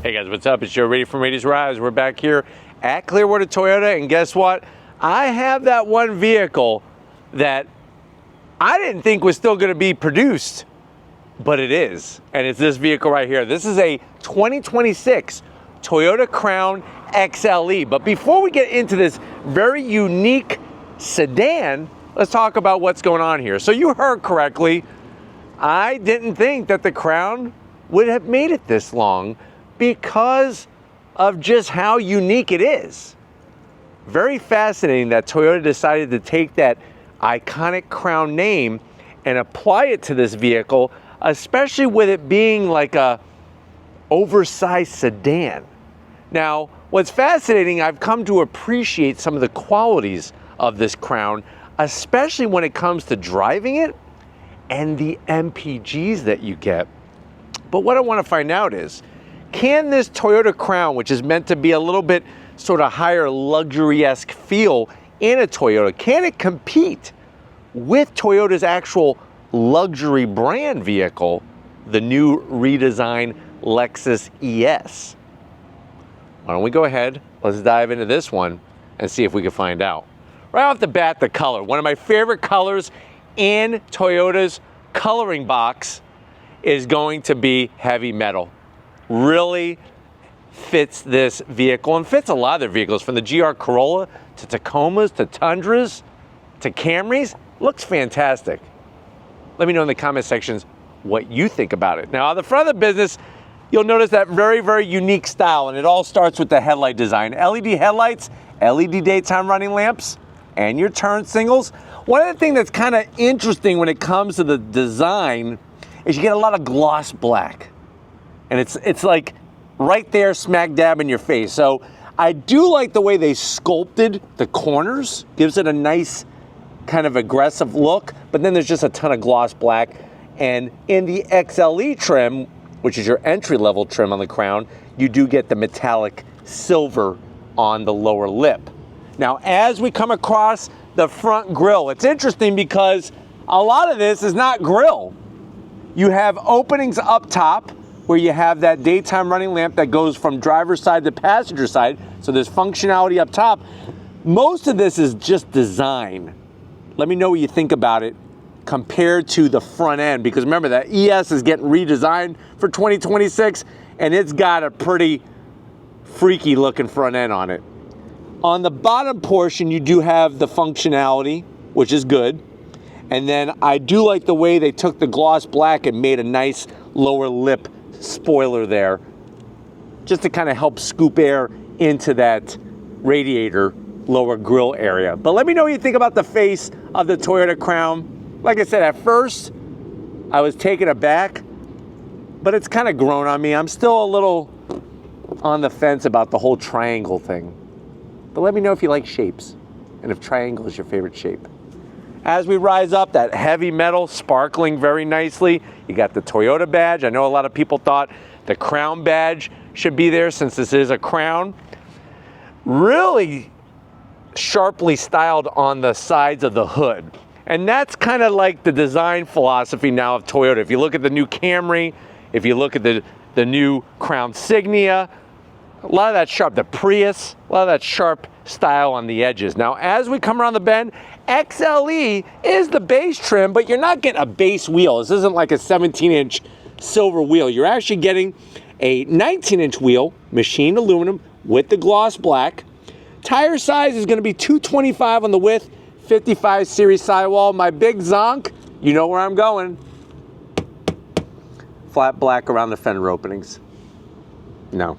Hey guys, what's up? It's Joe Ready from Ratey's Rise. We're back here at Clearwater Toyota, and guess what? I have that one vehicle that I didn't think was still going to be produced, but it is, and it's this vehicle right here. This is a 2026 Toyota Crown XLE. But before we get into this very unique sedan, let's talk about what's going on here. So you heard correctly, I didn't think that the Crown would have made it this long because of just how unique it is. Very fascinating that Toyota decided to take that iconic Crown name and apply it to this vehicle, especially with it being like a oversized sedan. Now, what's fascinating, I've come to appreciate some of the qualities of this Crown, especially when it comes to driving it and the MPGs that you get. But what I want to find out is, can this Toyota Crown, which is meant to be a little bit sort of higher luxury-esque feel in a Toyota, can it compete with Toyota's actual luxury brand vehicle, the new redesigned Lexus ES? Why don't we go ahead, let's dive into this one and see if we can find out. Right off the bat, the color. One of my favorite colors in Toyota's coloring box is going to be heavy metal. Really fits this vehicle and fits a lot of their vehicles, from the GR Corolla to Tacomas to Tundras to Camrys. Looks fantastic. Let me know in the comment sections what you think about it. Now, on the front of the business, you'll notice that very, very unique style, and it all starts with the headlight design. LED headlights, LED daytime running lamps, and your turn signals. One of the things that's kind of interesting when it comes to the design is you get a lot of gloss black. And it's like right there smack dab in your face. So I do like the way they sculpted the corners. Gives it a nice kind of aggressive look, but then there's just a ton of gloss black. And in the XLE trim, which is your entry-level trim on the Crown, you do get the metallic silver on the lower lip. Now, as we come across the front grille, it's interesting because a lot of this is not grille. You have openings up top where you have that daytime running lamp that goes from driver's side to passenger side, so there's functionality up top. Most of this is just design. Let me know what you think about it compared to the front end, because remember that ES is getting redesigned for 2026, and it's got a pretty freaky looking front end on it. On the bottom portion, you do have the functionality, which is good. And then I do like the way they took the gloss black and made a nice lower lip spoiler there, just to kind of help scoop air into that radiator lower grille area. But let me know what you think about the face of the Toyota Crown. Like I said, at first I was taken aback, but it's kind of grown on me. I'm still a little on the fence about the whole triangle thing. But let me know if you like shapes and if triangle is your favorite shape. As we rise up, that heavy metal sparkling very nicely. You got the Toyota badge. I know a lot of people thought the Crown badge should be there since this is a Crown. Really sharply styled on the sides of the hood. And that's kind of like the design philosophy now of Toyota. If you look at the new Camry, if you look at the new Crown Signia, a lot of that sharp, the Prius, a lot of that sharp style on the edges. Now, as we come around the bend, XLE is the base trim, but you're not getting a base wheel. This isn't like a 17-inch silver wheel. You're actually getting a 19-inch wheel, machined aluminum with the gloss black. Tire size is going to be 225 on the width, 55 series sidewall. My big zonk, you know where I'm going. Flat black around the fender openings. No.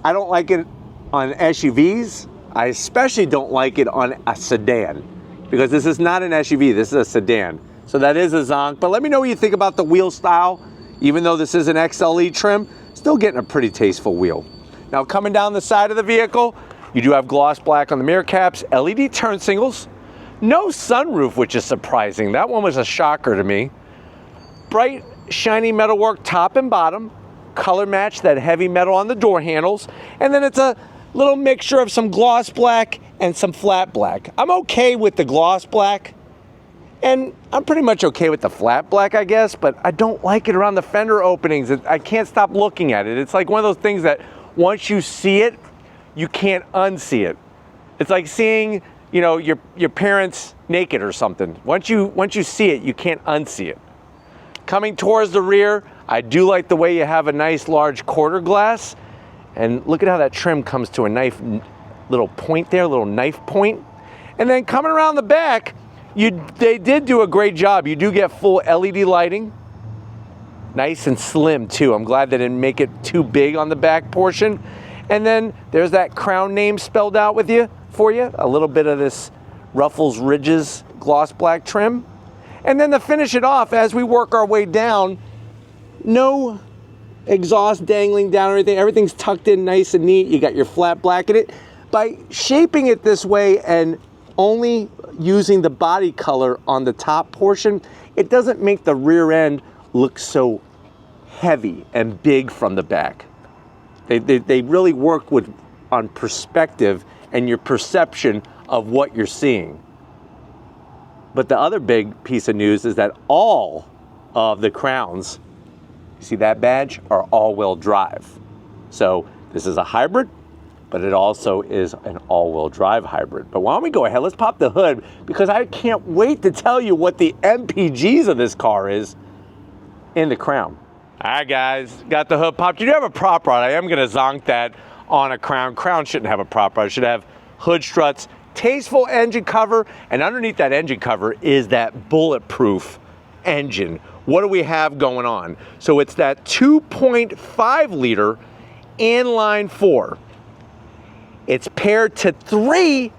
I don't like it on SUVs. I especially don't like it on a sedan, because this is not an SUV, this is a sedan. So that is a zonk, but let me know what you think about the wheel style. Even though this is an XLE trim, still getting a pretty tasteful wheel. Now, coming down the side of the vehicle, you do have gloss black on the mirror caps, LED turn signals, no sunroof, which is surprising. That one was a shocker to me. Bright, shiny metalwork top and bottom, color match that heavy metal on the door handles, and then it's a little mixture of some gloss black and some flat black. I'm okay with the gloss black. And I'm pretty much okay with the flat black, I guess, but I don't like it around the fender openings. I can't stop looking at it. It's like one of those things that once you see it, you can't unsee it. It's like seeing, you know, your parents naked or something. Once you see it, you can't unsee it. Coming towards the rear, I do like the way you have a nice large quarter glass. And look at how that trim comes to a nice little point there, little knife point. And then coming around the back, they did do a great job. You do get full LED lighting. Nice and slim too. I'm glad they didn't make it too big on the back portion. And then there's that Crown name spelled out for you. A little bit of this Ruffles Ridges gloss black trim. And then to finish it off, as we work our way down, no exhaust dangling down or anything. Everything's tucked in nice and neat. You got your flat black in it. By shaping it this way and only using the body color on the top portion, it doesn't make the rear end look so heavy and big from the back. They really work on perspective and your perception of what you're seeing. But the other big piece of news is that all of the Crowns, you see that badge, are all-wheel drive. So this is a hybrid, but it also is an all-wheel drive hybrid. But why don't we go ahead, let's pop the hood, because I can't wait to tell you what the MPGs of this car is in the Crown. All right, guys, got the hood popped. You do have a prop rod. I am gonna zonk that on a Crown. Crown shouldn't have a prop rod. It should have hood struts, tasteful engine cover, and underneath that engine cover is that bulletproof engine. What do we have going on? So it's that 2.5 liter inline four. It's paired to 3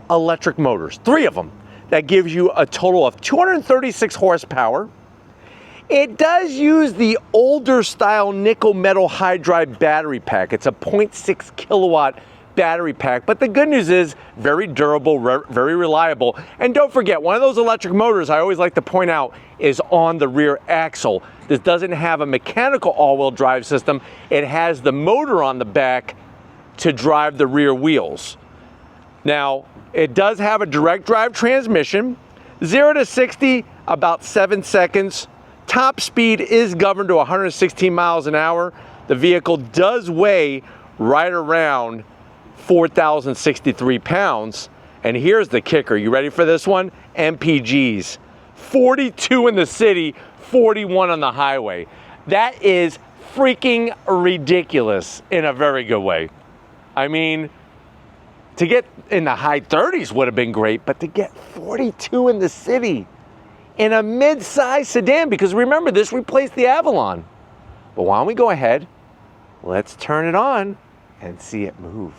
electric motors, 3 of them. That gives you a total of 236 horsepower. It does use the older style nickel metal hydride battery pack. It's a 0.6 kilowatt battery pack, but the good news is very durable, very reliable. And don't forget, one of those electric motors I always like to point out is on the rear axle. This doesn't have a mechanical all-wheel drive system. It has the motor on the back to drive the rear wheels. Now, it does have a direct drive transmission, 0 to 60 about 7 seconds. Top speed is governed to 116 miles an hour. The vehicle does weigh right around 4,063 pounds. And here's the kicker. You ready for this one? MPGs. 42 in the city, 41 on the highway. That is freaking ridiculous in a very good way. I mean, to get in the high 30s would have been great, but to get 42 in the city in a mid-size sedan, because remember, this replaced the Avalon. But why don't we go ahead, let's turn it on and see it move.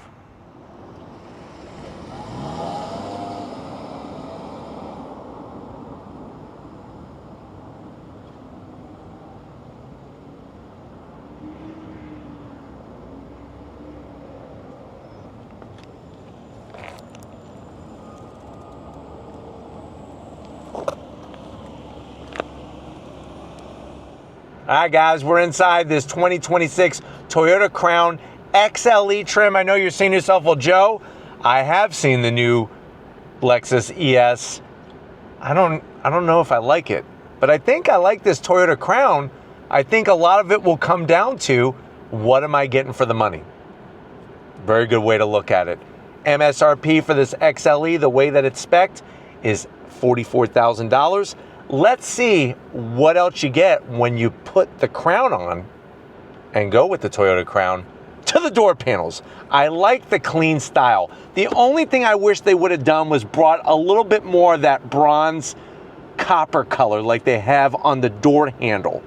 All right, guys, we're inside this 2026 Toyota Crown XLE trim. I know you're saying to yourself, well, Joe, I have seen the new Lexus ES. I don't know if I like it, but I think I like this Toyota Crown. I think a lot of it will come down to what am I getting for the money? Very good way to look at it. MSRP for this XLE, the way that it's spec'd, is $44,000. Let's see what else you get when you put the Crown on and go with the Toyota Crown to the door panels. I like the clean style. The only thing I wish they would have done was brought a little bit more of that bronze copper color like they have on the door handle.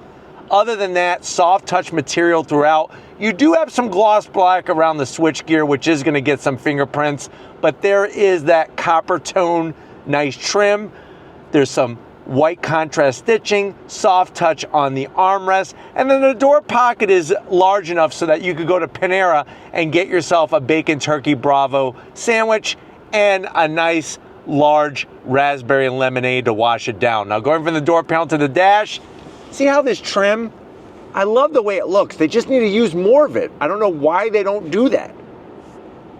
Other than that, soft touch material throughout. You do have some gloss black around the switchgear, which is going to get some fingerprints, but there is that copper tone, nice trim. There's some white contrast stitching, soft touch on the armrest, and then the door pocket is large enough so that you could go to Panera and get yourself a bacon turkey Bravo sandwich and a nice large raspberry and lemonade to wash it down. Now going from the door panel to the dash, see how this trim, I love the way it looks. They just need to use more of it. I don't know why they don't do that.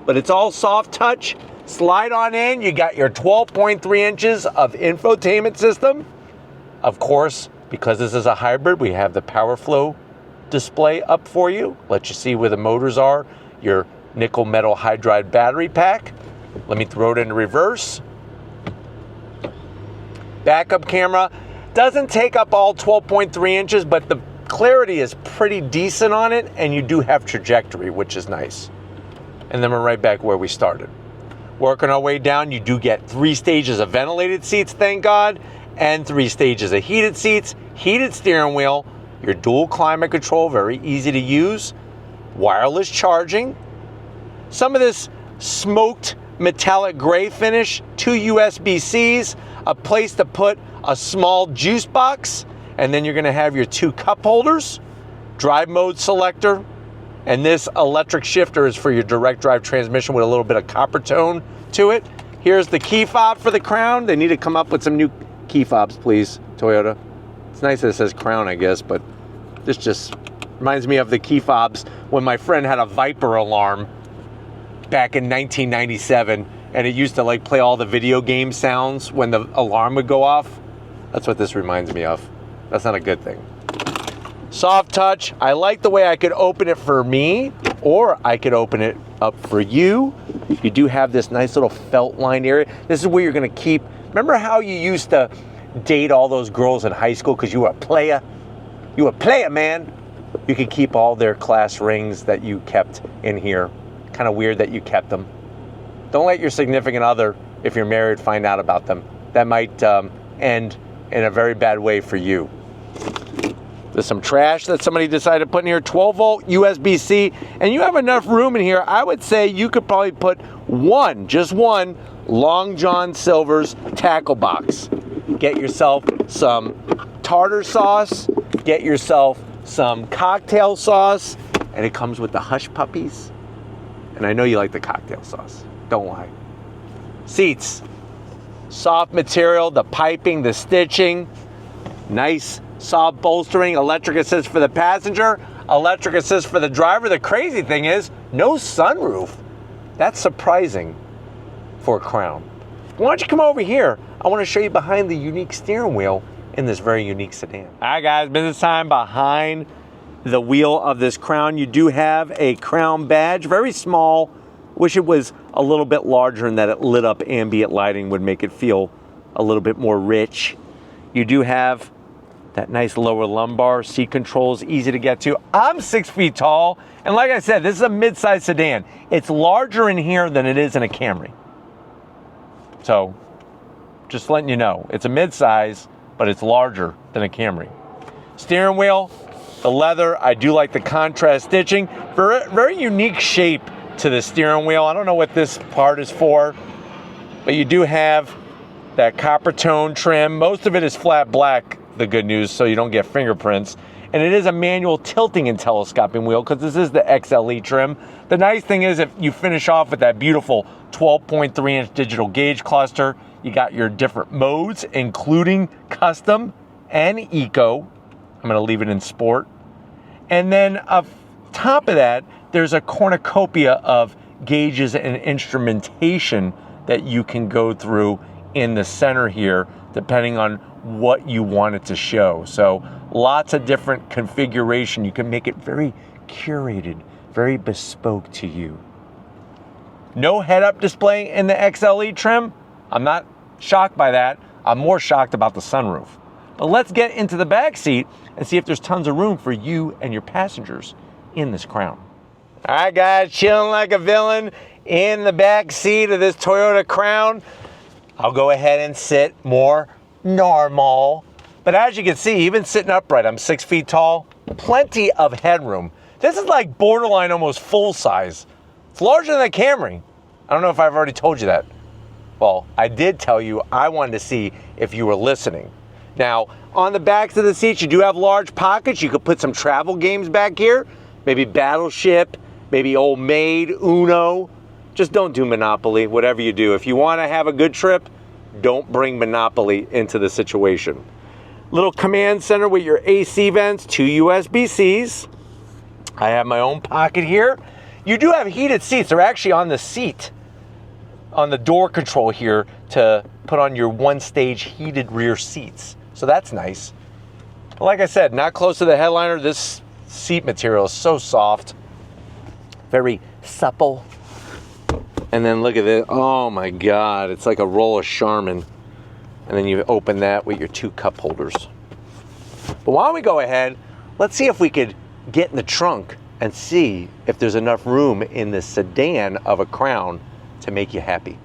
But it's all soft touch. Slide on in, you got your 12.3 inches of infotainment system. Of course, because this is a hybrid, we have the power flow display up for you. Let you see where the motors are, your nickel metal hydride battery pack. Let me throw it into reverse. Backup camera. Doesn't take up all 12.3 inches, but the clarity is pretty decent on it, and you do have trajectory, which is nice. And then we're right back where we started. Working our way down, you do get 3 stages of ventilated seats, thank God, and 3 stages of heated seats, heated steering wheel, your dual climate control, very easy to use, wireless charging, some of this smoked metallic gray finish, 2 USB-Cs, a place to put a small juice box, and then you're gonna have your 2 cup holders, drive mode selector, and this electric shifter is for your direct drive transmission with a little bit of copper tone to it. Here's the key fob for the Crown. They need to come up with some new key fobs, please, Toyota. It's nice that it says Crown, I guess, but this just reminds me of the key fobs when my friend had a Viper alarm back in 1997, and it used to like play all the video game sounds when the alarm would go off. That's what this reminds me of. That's not a good thing. Soft touch. I like the way I could open it for me, or I could open it up for you. You do have this nice little felt line area. This is where you're gonna keep, remember how you used to date all those girls in high school because you were a player? You were a player, man. You could keep all their class rings that you kept in here. Kind of weird that you kept them. Don't let your significant other, if you're married, find out about them. That might end in a very bad way for you. There's some trash that somebody decided to put in here, 12 volt USB-C, and you have enough room in here. I would say you could probably put one, just one, Long John Silver's tackle box. Get yourself some tartar sauce, get yourself some cocktail sauce, and it comes with the Hush Puppies. And I know you like the cocktail sauce, don't lie. Seats, soft material, the piping, the stitching, nice soft bolstering, electric assist for the passenger, electric assist for the driver. The crazy thing is, no sunroof. That's surprising for a Crown. Why don't you come over here? I want to show you behind the unique steering wheel in this very unique sedan. All right, guys, business time. Behind the wheel of this Crown, you do have a Crown badge, very small. Wish it was a little bit larger and that it lit up ambient lighting would make it feel a little bit more rich. You do have that nice lower lumbar, seat controls, easy to get to. I'm 6 feet tall, and like I said, this is a mid-size sedan. It's larger in here than it is in a Camry. So, just letting you know, it's a mid-size, but it's larger than a Camry. Steering wheel, the leather, I do like the contrast stitching. Very, very unique shape to the steering wheel. I don't know what this part is for, but you do have that copper tone trim. Most of it is flat black, the good news, so you don't get fingerprints. And it is a manual tilting and telescoping wheel because this is the XLE trim. The nice thing is if you finish off with that beautiful 12.3 inch digital gauge cluster, you got your different modes, including custom and eco. I'm gonna leave it in sport. And then up top of that, there's a cornucopia of gauges and instrumentation that you can go through in the center here, depending on what you want it to show. So lots of different configuration. You can make it very curated, very bespoke to you. No head-up display in the XLE trim. I'm not shocked by that. I'm more shocked about the sunroof. But let's get into the back seat and see if there's tons of room for you and your passengers in this Crown. All right, guys, chilling like a villain in the back seat of this Toyota Crown. I'll go ahead and sit more normal. But as you can see, even sitting upright, I'm 6 feet tall, plenty of headroom. This is like borderline almost full size. It's larger than a Camry. I don't know if I've already told you that. Well, I did tell you I wanted to see if you were listening. Now, on the backs of the seats, you do have large pockets. You could put some travel games back here, maybe Battleship, maybe Old Maid, Uno. Just don't do Monopoly, whatever you do. If you want to have a good trip, don't bring Monopoly into the situation. Little command center with your AC vents, 2 USB-Cs. I have my own pocket here. You do have heated seats. They're actually on the seat on the door control here to put on your one-stage heated rear seats. So that's nice. But like I said, not close to the headliner. This seat material is so soft, very supple. And then look at this. Oh my God, it's like a roll of Charmin. And then you open that with your 2 cup holders. But why don't we go ahead, let's see if we could get in the trunk and see if there's enough room in the sedan of a Crown to make you happy.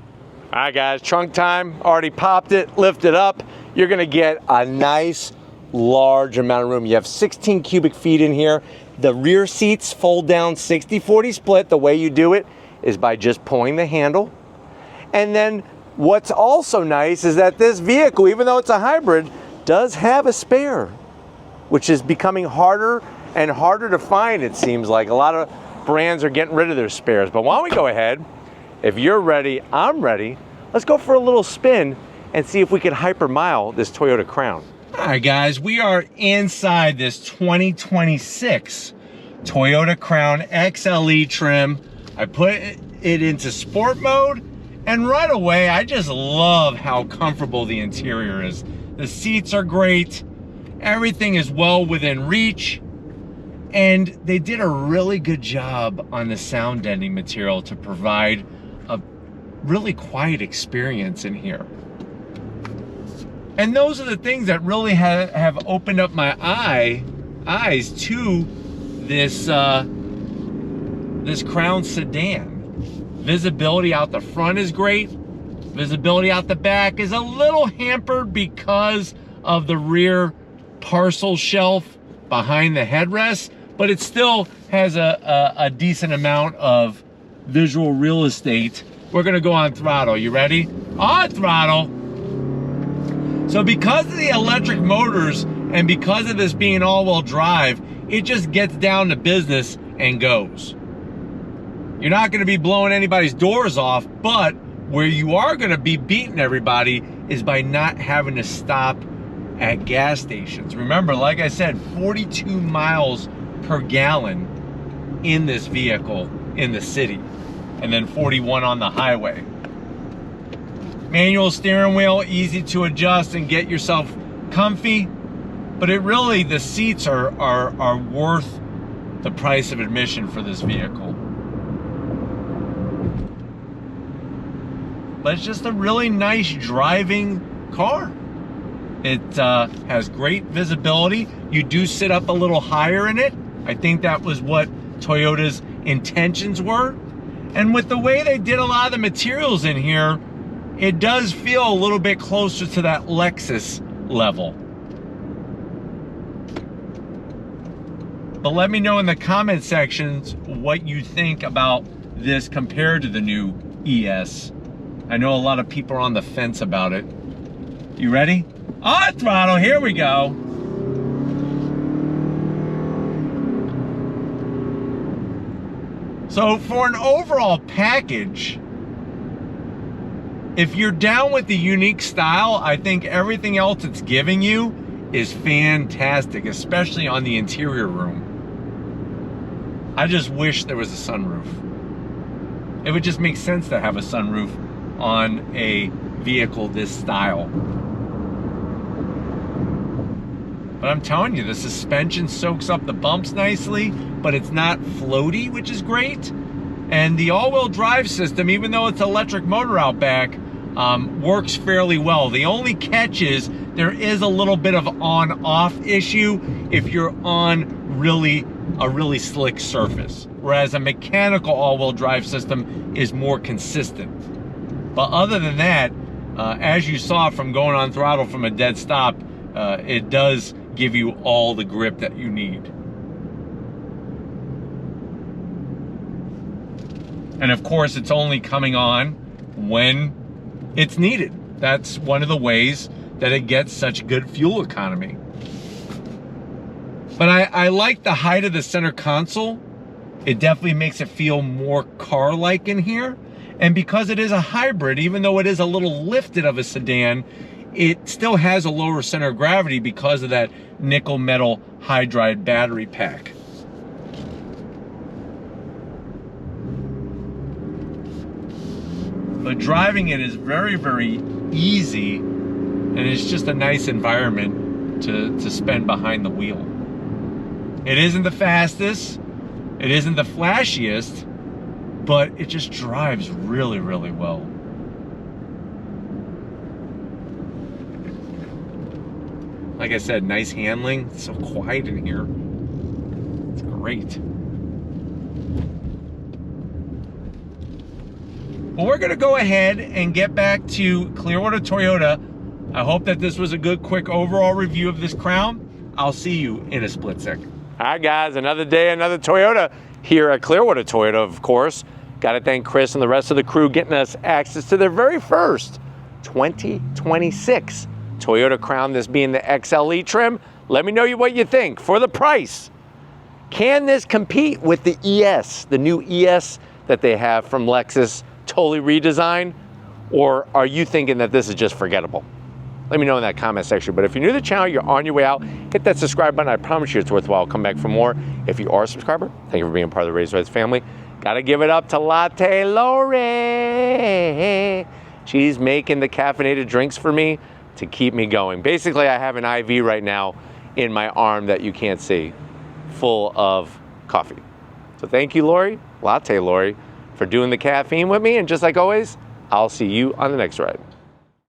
All right guys, trunk time. Already popped it, lifted up. You're gonna get a nice large amount of room. You have 16 cubic feet in here. The rear seats fold down 60-40 split. The way you do it is by just pulling the handle. And then what's also nice is that this vehicle, even though it's a hybrid, does have a spare, which is becoming harder and harder to find, it seems like. A lot of brands are getting rid of their spares. But why don't we go ahead, if you're ready, I'm ready, let's go for a little spin and see if we can hypermile this Toyota Crown. All right guys, we are inside this 2026 Toyota Crown XLE trim. I put it into sport mode, and right away, I just love how comfortable the interior is. The seats are great. Everything is well within reach. And they did a really good job on the sound deadening material to provide a really quiet experience in here. And those are the things that really have opened up my eyes to this, this Crown sedan. Visibility out the front is great. Visibility out the back is a little hampered because of the rear parcel shelf behind the headrest, but it still has a decent amount of visual real estate. We're gonna go on throttle. You ready? On throttle. So because of the electric motors and because of this being all-wheel drive, it just gets down to business and goes. You're not gonna be blowing anybody's doors off, but where you are gonna be beating everybody is by not having to stop at gas stations. Remember, like I said, 42 miles per gallon in this vehicle in the city, and then 41 on the highway. Manual steering wheel, easy to adjust and get yourself comfy, but it really, the seats are worth the price of admission for this vehicle. But it's just a really nice driving car. It has great visibility. You do sit up a little higher in it. I think that was what Toyota's intentions were. And with the way they did a lot of the materials in here, it does feel a little bit closer to that Lexus level. But let me know in the comment sections what you think about this compared to the new ES. I know a lot of people are on the fence about it. You ready? On throttle, here we go. So for an overall package, if you're down with the unique style, I think everything else it's giving you is fantastic, especially on the interior room. I just wish there was a sunroof. It would just make sense to have a sunroof on a vehicle this style. But I'm telling you, the suspension soaks up the bumps nicely, but it's not floaty, which is great. And the all-wheel drive system, even though it's electric motor out back, works fairly well. The only catch is there is a little bit of on-off issue if you're on a really slick surface, whereas a mechanical all-wheel drive system is more consistent. But other than that, as you saw from going on throttle from a dead stop, it does give you all the grip that you need. And of course, it's only coming on when it's needed. That's one of the ways that it gets such good fuel economy. But I like the height of the center console. It definitely makes it feel more car-like in here. And because it is a hybrid, even though it is a little lifted of a sedan, it still has a lower center of gravity because of that nickel metal hydride battery pack. but driving it is very, very easy, and it's just a nice environment to spend behind the wheel. It isn't the fastest, it isn't the flashiest, but it just drives really, really well. Like I said, nice handling. It's so quiet in here. It's great. Well, we're gonna go ahead and get back to Clearwater Toyota. I hope that this was a good, quick overall review of this Crown. I'll see you in a split second. All right, guys, another day, another Toyota here at Clearwater Toyota, of course. Got to thank Chris and the rest of the crew getting us access to their very first 2026 Toyota Crown, this being the XLE trim. Let me know what you think for the price. Can this compete with the ES, the new ES that they have from Lexus, totally redesigned? Or are you thinking that this is just forgettable? Let me know in that comment section. But if you're new to the channel, you're on your way out, hit that subscribe button. I promise you it's worthwhile. Come back for more. If you are a subscriber, thank you for being part of the Raised Reds family. Gotta give it up to Latte Lori. She's making the caffeinated drinks for me to keep me going. Basically, I have an IV right now in my arm that you can't see, full of coffee. So thank you, Lori, Latte Lori, for doing the caffeine with me. And just like always, I'll see you on the next ride.